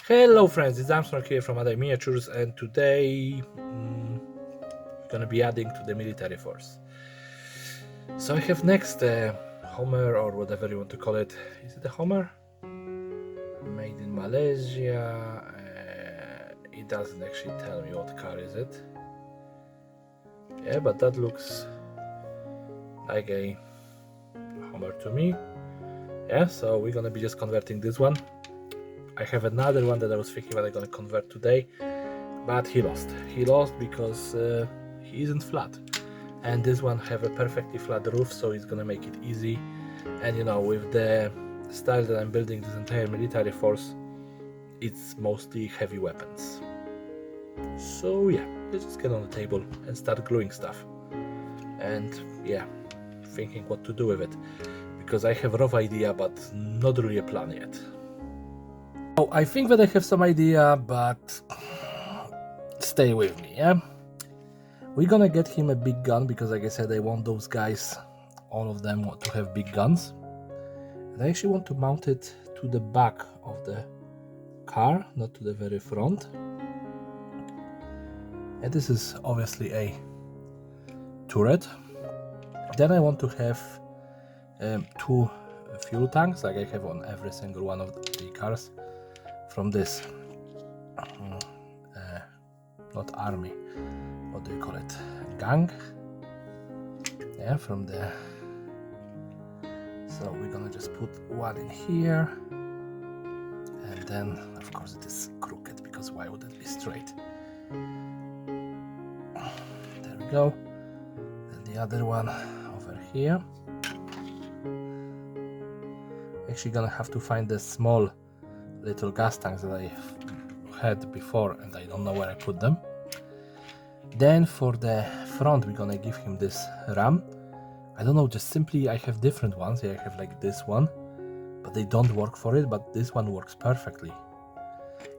Hello friends, it's Armstrong here from Other Miniatures, and today we're gonna be adding to the military force. So I have next Homer, or whatever you want to call it. Is it a Homer? Made in Malaysia. It doesn't actually tell me what car is it. Yeah, but that looks like a Homer to me. Yeah, so we're gonna be just converting this one. I have another one that I was thinking that I'm gonna convert today, but he lost. He lost because he isn't flat, and this one have a perfectly flat roof, so it's gonna make it easy. And you know, with the style that I'm building this entire military force, it's mostly heavy weapons. So yeah, let's just get on the table and start gluing stuff. And yeah, thinking what to do with it, because I have a rough idea, but not really a plan yet. Oh, I think that I have some idea, but stay with me, yeah? We're gonna get him a big gun, because like I said, I want those guys, all of them, to have big guns. And I actually want to mount it to the back of the car, not to the very front. And this is obviously a turret. Then I want to have two fuel tanks, like I have on every single one of the cars, from this not army, what do you call it, gang, yeah, from there. So we're gonna just put one in here, and then of course it is crooked, because why would it be straight? There we go. Then the other one over here. Actually gonna have to find the small little gas tanks that I had before, and I don't know where I put them. Then for the front, we're gonna give him this ram. I don't know, just simply I have different ones. I have like this one, but they don't work for it, but this one works perfectly.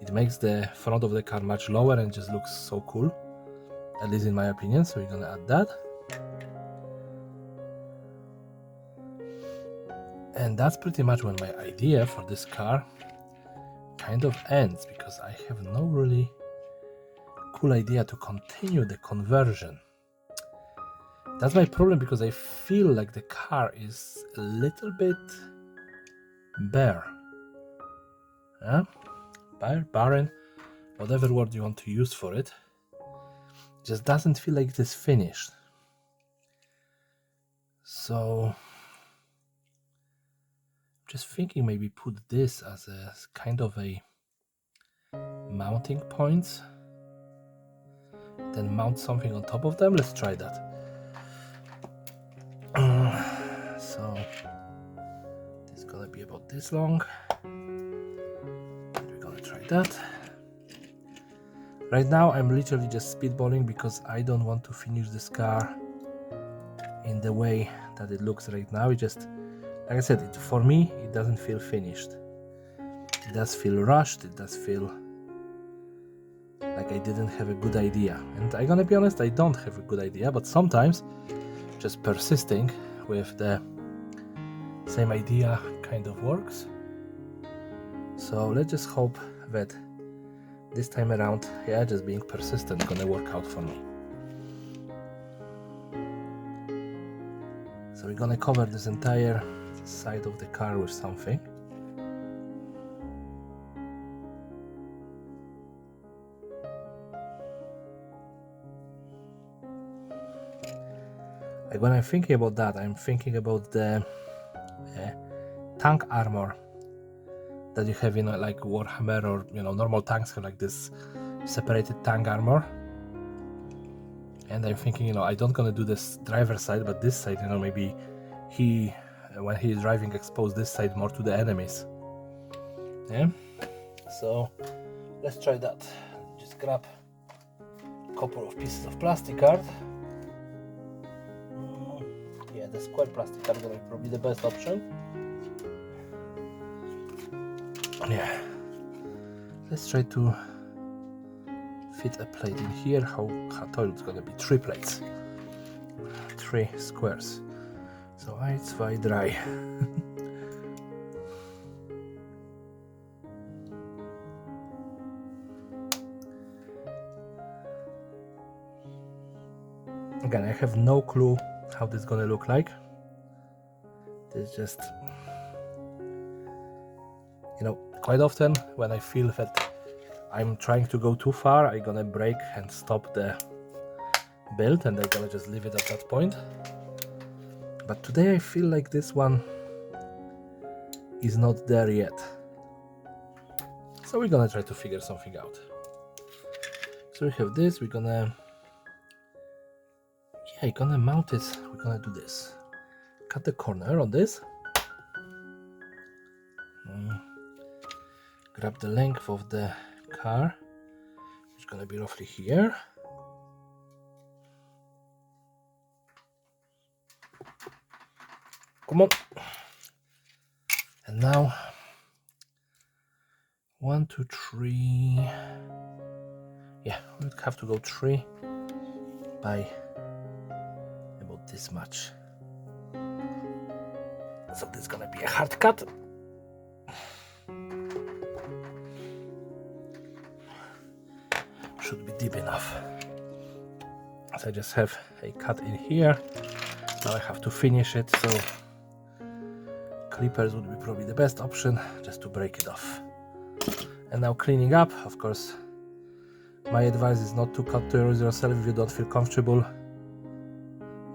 It makes the front of the car much lower and just looks so cool, at least in my opinion. So we're gonna add that. And that's pretty much when my idea for this car kind of ends, because I have no really cool idea to continue the conversion. That's my problem, because I feel like the car is a little bit bare. Yeah? Barren, whatever word you want to use for it. Just doesn't feel like it is finished. So just thinking maybe put this as a kind of a mounting points, then mount something on top of them. Let's try that. So this is gonna be about this long. We're gonna try that. Right now I'm literally just speedballing, because I don't want to finish this car in the way that it looks right now. It just, like I said, for me it doesn't feel finished. It does feel rushed. It does feel like I didn't have a good idea. And I'm gonna be honest, I don't have a good idea, but sometimes just persisting with the same idea kind of works. So let's just hope that this time around, yeah, just being persistent gonna work out for me. So we're gonna cover this entire side of the car with something. Like when I'm thinking about that, I'm thinking about the tank armor that you have in like Warhammer, or normal tanks have like this separated tank armor. And I'm thinking, I don't gonna do this driver side, but this side, maybe he, when he is driving, expose this side more to the enemies. Yeah. So let's try that. Just grab a couple of pieces of plastic card. Yeah, the square plastic card is probably the best option. Yeah. Let's try to fit a plate in here. How tall it's gonna be? 3 plates, 3 squares. So 1, 2, 3. I have no clue how this is gonna look like. It's just, you know, quite often when I feel that I'm trying to go too far, I'm gonna break and stop the build, and I'm gonna just leave it at that point. But today I feel like this one is not there yet. So we're gonna try to figure something out. So we have this, we're gonna mount it, we're gonna do this. Cut the corner on this. Grab the length of the car, which is gonna be roughly here. Come on. And now 1, 2, 3. Yeah, we would have to go 3 by about this much. So this is gonna be a hard cut. Should be deep enough. So I just have a cut in here. Now I have to finish it, so clippers would be probably the best option, just to break it off. And now cleaning up, of course, my advice is not to cut yourself if you don't feel comfortable,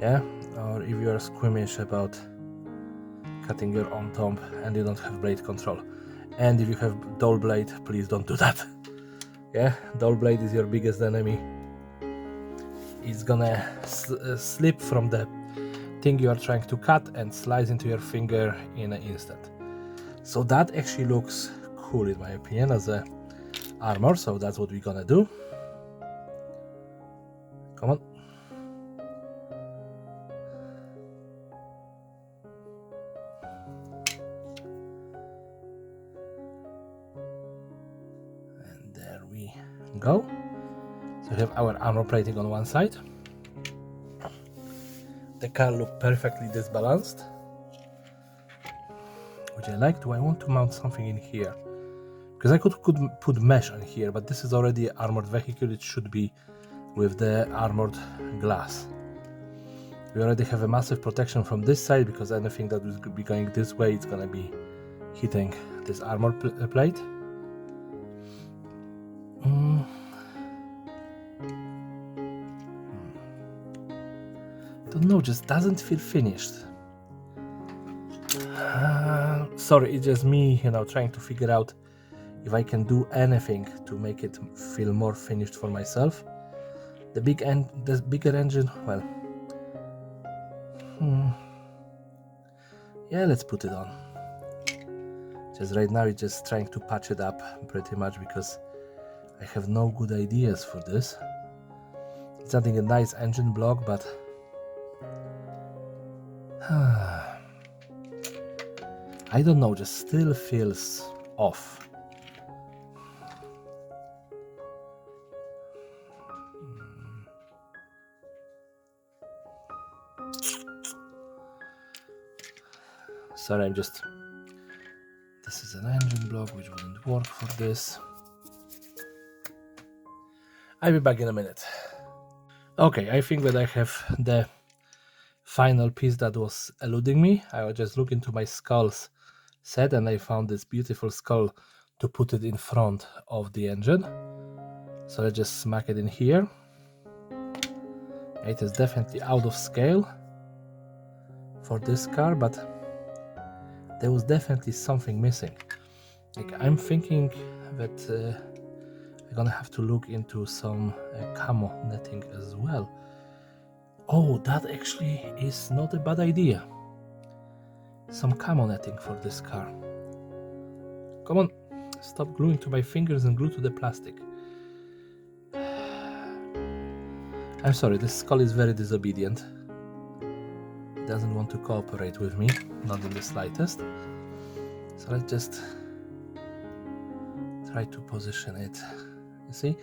yeah, or if you are squeamish about cutting your own thumb and you don't have blade control. And if you have dull blade, please don't do that. Yeah, dull blade is your biggest enemy. It's gonna slip from the thing you are trying to cut and slice into your finger in an instant. So that actually looks cool in my opinion as a armor, so that's what we're gonna do. Come on. And there we go. So we have our armor plating on one side. The car looks perfectly disbalanced, which I like. Do I want to mount something in here? Because I could put mesh on here, but this is already an armored vehicle. It should be with the armored glass. We already have a massive protection from this side, because anything that will be going this way, it's gonna be hitting this armor plate. Don't know, just doesn't feel finished. Sorry, it's just me, you know, trying to figure out if I can do anything to make it feel more finished for myself. The bigger engine, well, yeah, let's put it on. Just right now, it's just trying to patch it up pretty much, because I have no good ideas for this. It's adding a nice engine block, but I don't know, just still feels off. Sorry, this is an engine block which wouldn't work for this. I'll be back in a minute. Okay, I think that I have the final piece that was eluding me. I was just looking to my skulls set, and I found this beautiful skull to put it in front of the engine. So let's just smack it in here. It is definitely out of scale for this car, but there was definitely something missing. Like, I'm thinking that I'm gonna have to look into some camo netting as well. Oh, that actually is not a bad idea. Some camo netting for this car. Come on, stop gluing to my fingers and glue to the plastic. I'm sorry, this skull is very disobedient. It doesn't want to cooperate with me, not in the slightest. So let's just try to position it. You see,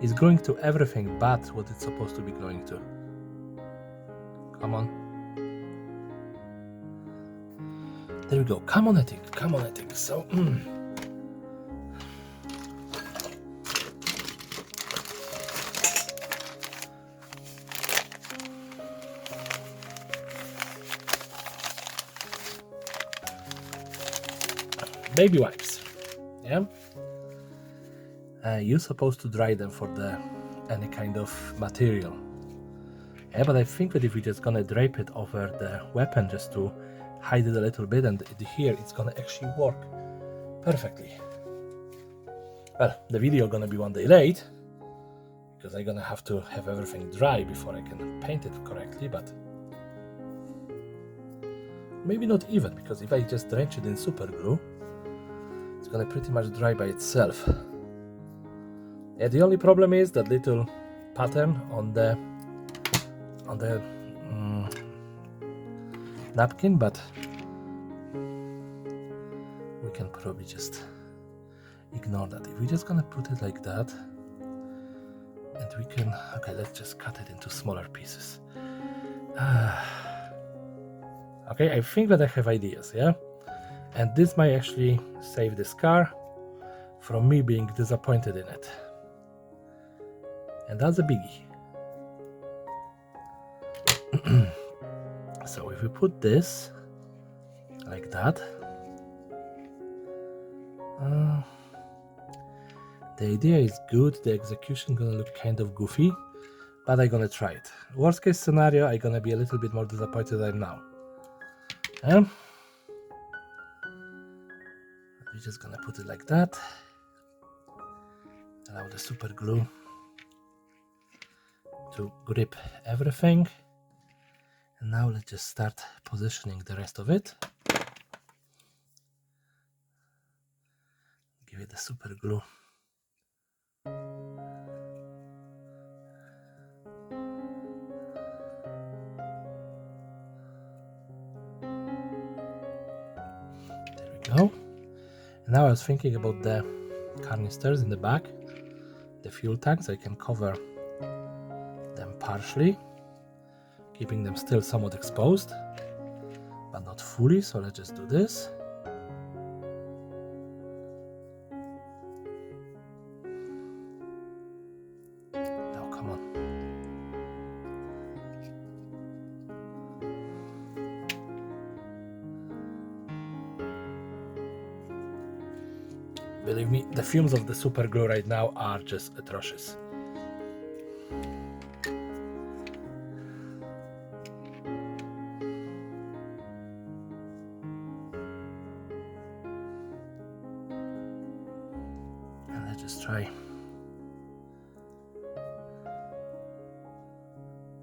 it's going to everything but what it's supposed to be going to. Come on. There we go. Come on, netting. Come on, netting. So, baby wipes. Yeah, you're supposed to dry them for any kind of material. Yeah, but I think that if we're just gonna drape it over the weapon just to hide it a little bit, and here it's gonna actually work perfectly. Well, the video gonna be one day late because I'm gonna have to have everything dry before I can paint it correctly, but maybe not even, because if I just drench it in super glue, it's gonna pretty much dry by itself. Yeah, the only problem is that little pattern on the napkin, but we can probably just ignore that. If we're just gonna put it like that, and we can, okay, let's just cut it into smaller pieces. Okay, I think that I have ideas, yeah? And this might actually save this car from me being disappointed in it. And that's a biggie. So if we put this like that, the idea is good, the execution gonna look kind of goofy, but I'm gonna try it. Worst case scenario, I'm gonna be a little bit more disappointed than now. We're just gonna put it like that. Allow the super glue to grip everything. And now let's just start positioning the rest of it. Give it the super glue. There we go. And now I was thinking about the canisters in the back, the fuel tanks. I can cover them partially, keeping them still somewhat exposed, but not fully. So let's just do this. Now, come on. Believe me, the fumes of the super glue right now are just atrocious. And let's just try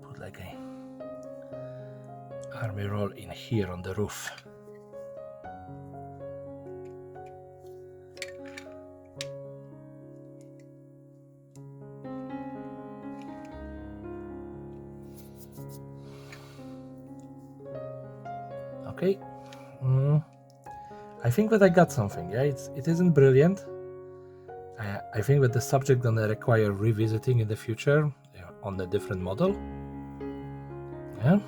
put like a army roll in here on the roof. Okay, I think that I got something. Yeah, it isn't brilliant. I think that the subject gonna require revisiting in the future, yeah, on a different model. Yeah,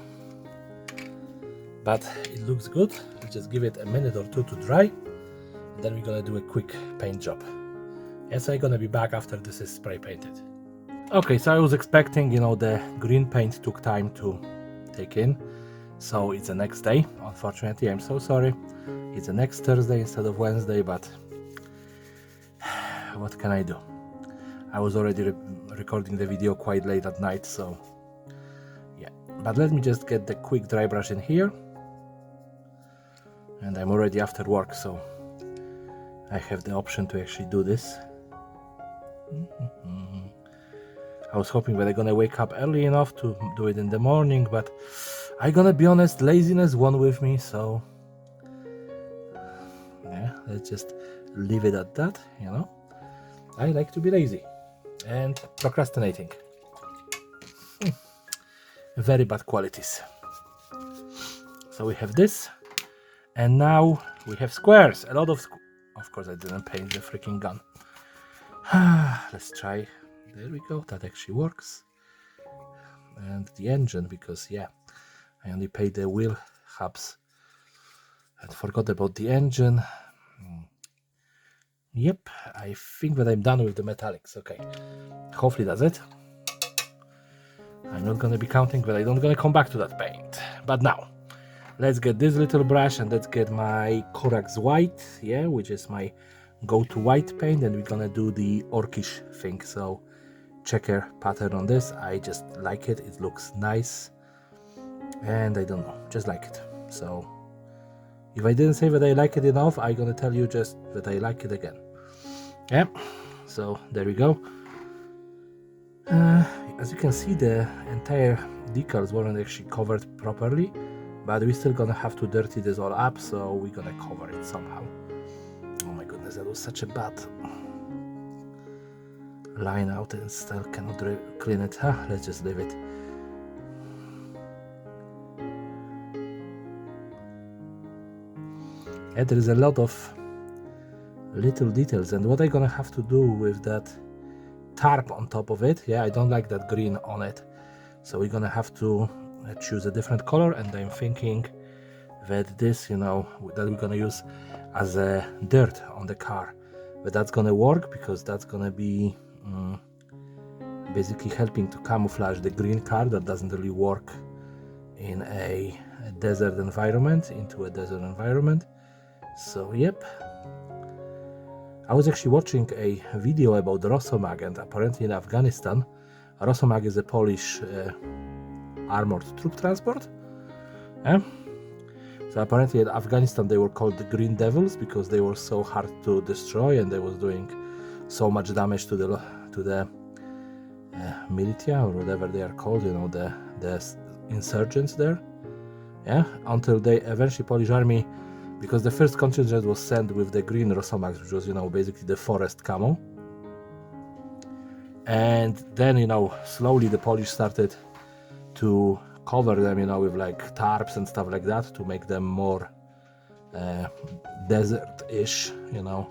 but it looks good. We just give it a minute or two to dry, and then we're gonna do a quick paint job. Yes, I'm gonna be back after this is spray painted. Okay, so I was expecting, the green paint took time to take in. So it's the next day. Unfortunately, I'm so sorry. It's the next Thursday instead of Wednesday, but what can I do? I was already recording the video quite late at night, so yeah. But let me just get the quick dry brush in here. And I'm already after work, so I have the option to actually do this. I was hoping that I'm gonna wake up early enough to do it in the morning, but I'm gonna be honest, laziness won with me, so yeah, let's just leave it at that, I like to be lazy and procrastinating. Very bad qualities. So we have this, and now we have squares, a lot of course I didn't paint the freaking gun. Let's try. There we go, that actually works. And the engine, because yeah, I only paid the wheel hubs and forgot about the engine. Yep, I think that I'm done with the metallics. Okay, hopefully that's it. I'm not gonna be counting, but I'm not gonna come back to that paint. But now, let's get this little brush and let's get my Corax white, yeah, which is my go-to white paint, and we're gonna do the orcish thing. So checker pattern on this, I just like it, it looks nice, and I don't know, just like it. So if I didn't say that I like it enough, I'm gonna tell you just that I like it again. Yeah, so there we go. As you can see, the entire decals weren't actually covered properly, but we're still gonna have to dirty this all up, so we're gonna cover it somehow. Oh my goodness, that was such a bad line out and still cannot clean it. Let's just leave it. And there is a lot of little details, and what I'm gonna have to do with that tarp on top of it, yeah, I don't like that green on it, so we're gonna have to choose a different color, and I'm thinking that this, you know, that we're gonna use as a dirt on the car, but that's gonna work because that's gonna be basically helping to camouflage the green car that doesn't really work in a desert environment into a desert environment. So yep, I was actually watching a video about Rosomag, and apparently in Afghanistan, Rosomag is a Polish armored troop transport. Yeah? So apparently in Afghanistan they were called the Green Devils because they were so hard to destroy and they was doing so much damage to the militia, or whatever they are called, you know, the insurgents there. Yeah, until they eventually Polish army, because the first contingent was sent with the green Rosomax, which was, you know, basically the forest camo. And then, you know, slowly the Polish started to cover them, you know, with like tarps and stuff like that to make them more desert-ish, you know.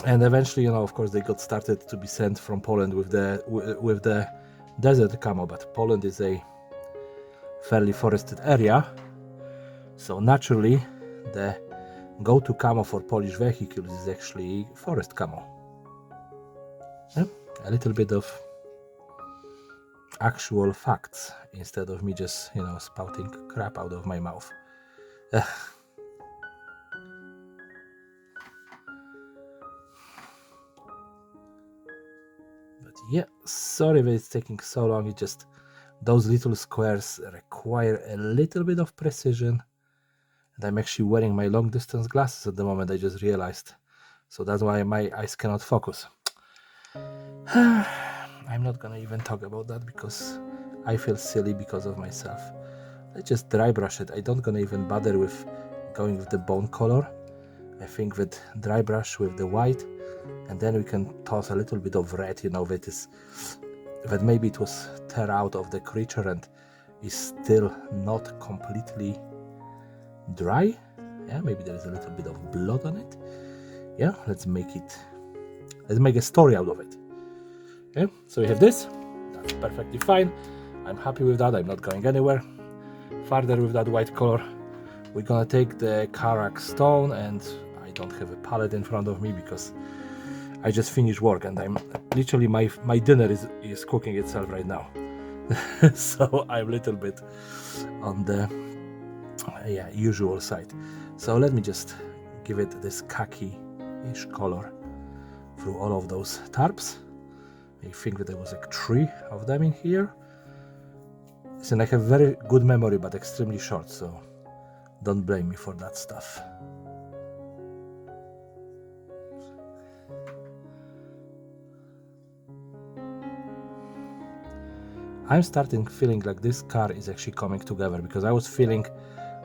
And eventually, you know, of course, they got started to be sent from Poland with the desert camo, but Poland is a fairly forested area, so naturally the go-to camo for Polish vehicles is actually forest camo. Yeah? A little bit of actual facts instead of me just, you know, spouting crap out of my mouth. But yeah, sorry that it's taking so long. It just, those little squares require a little bit of precision. And I'm actually wearing my long distance glasses at the moment, I just realized. So that's why my eyes cannot focus. I'm not gonna even talk about that because I feel silly because of myself. Let's just dry brush it. I don't gonna even bother with going with the bone color. I think that dry brush with the white, and then we can toss a little bit of red, you know, that maybe it was tear out of the creature and is still not completely dry. Yeah, maybe there is a little bit of blood on it. Yeah, let's make a story out of it. Okay, so we have this. That's perfectly fine. I'm happy with that. I'm not going anywhere further with that white color. We're gonna take the Karak stone, and I don't have a palette in front of me because I just finished work and I'm literally my dinner is cooking itself right now. So I'm a little bit on the usual side. So let me just give it this khaki-ish color through all of those tarps. I think that there was like 3 of them in here. Listen, I have very good memory but extremely short, so don't blame me for that stuff. I'm starting feeling like this car is actually coming together, because I was feeling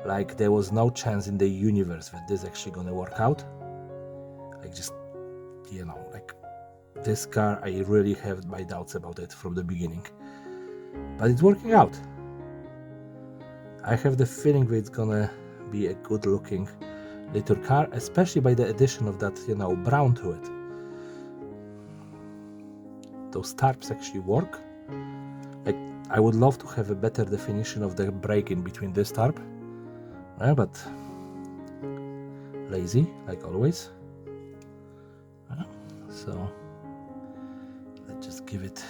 like there was no chance in the universe that this is actually gonna work out. Like, just, you know, like this car, I really have my doubts about it from the beginning, but it's working out. I have the feeling that it's gonna be a good looking little car, especially by the addition of that, you know, brown to it. Those tarps actually work. Like, I would love to have a better definition of the break in between this tarp, but lazy like always. So let's just give it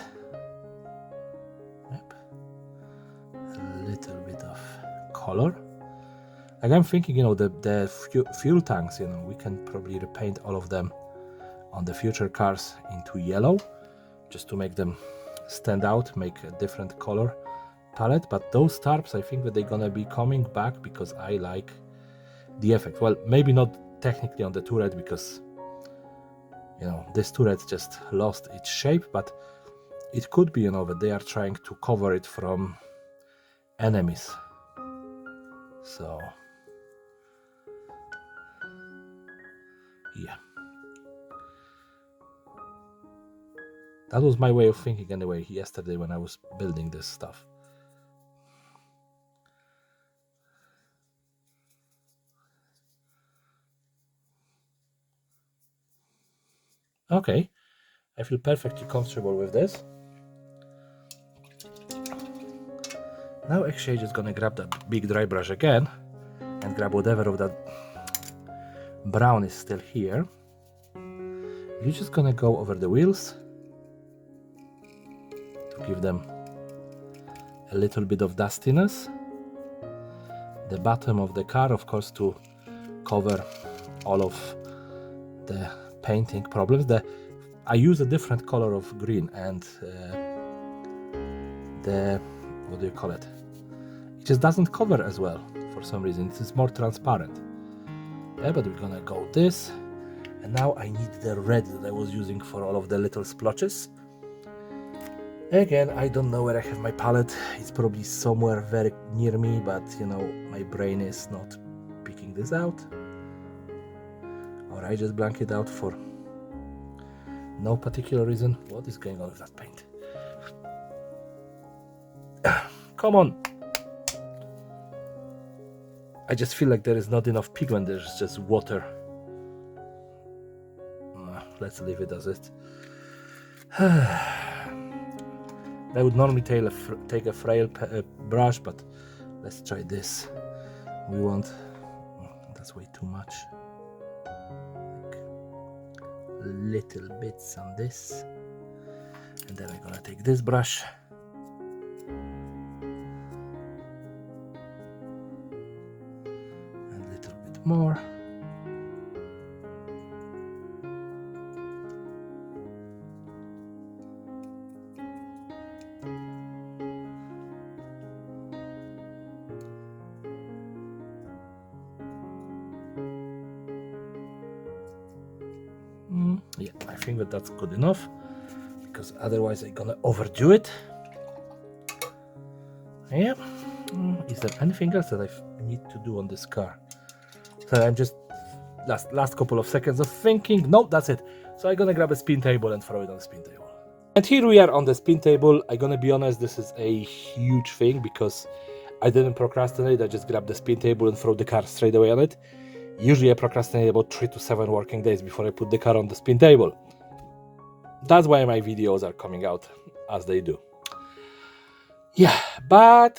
a little bit of color. Like I'm thinking, you know, the fuel tanks, you know, we can probably repaint all of them on the future cars into yellow, just to make them stand out, make a different color palette. But those tarps, I think that they're gonna be coming back because I like the effect. Well, maybe not technically on the turret, because, you know, this turret just lost its shape, but it could be, you know, that they are trying to cover it from enemies. So yeah, that was my way of thinking anyway yesterday when I was building this stuff. Okay, I feel perfectly comfortable with this. Now actually I'm just gonna grab that big dry brush again and grab whatever of that brown is still here. You're just gonna go over the wheels to give them a little bit of dustiness. The bottom of the car, of course, to cover all of the painting problems. I use a different color of green, and what do you call it? It just doesn't cover as well for some reason. It is more transparent. Yeah, but we're gonna go this, and now I need the red that I was using for all of the little splotches. Again, I don't know where I have my palette. It's probably somewhere very near me, but you know, my brain is not picking this out. Or I just blank it out for no particular reason. What is going on with that paint? Come on! I just feel like there is not enough pigment, there's just water. Let's leave it as it. I would normally take a frail brush, but let's try this. We want... that's way too much. Like little bits on this. And then I'm gonna take this brush. And a little bit more. Yeah, I think that that's good enough, because otherwise I'm gonna overdo it. Yeah. Is there anything else that I need to do on this car? So I'm just last couple of seconds of thinking. No, that's it. So I'm gonna grab a spin table and throw it on the spin table. And here we are on the spin table. I'm gonna be honest, this is a huge thing because I didn't procrastinate. I just grabbed the spin table and throw the car straight away on it. Usually I procrastinate about 3 to 7 working days before I put the car on the spin table. That's why my videos are coming out as they do. Yeah, but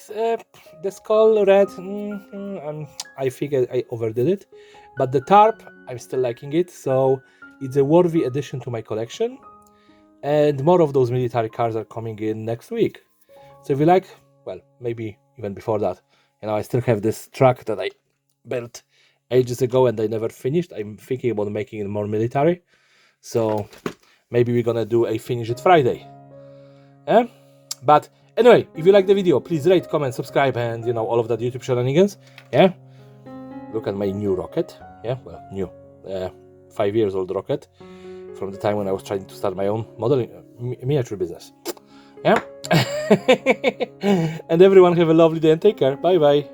the skull red, I think I overdid it. But the tarp, I'm still liking it, so it's a worthy addition to my collection. And more of those military cars are coming in next week. So if you like, well, maybe even before that. You know, I still have this truck that I built ages ago and I never finished. I'm thinking about making it more military. So maybe we're gonna do a Finish It Friday. Yeah? But anyway, if you like the video, please rate, comment, subscribe, and you know, all of that YouTube shenanigans. Yeah? Look at my new rocket. Yeah, well, new. 5 years old rocket. From the time when I was trying to start my own modeling miniature business. Yeah? And everyone have a lovely day and take care. Bye bye.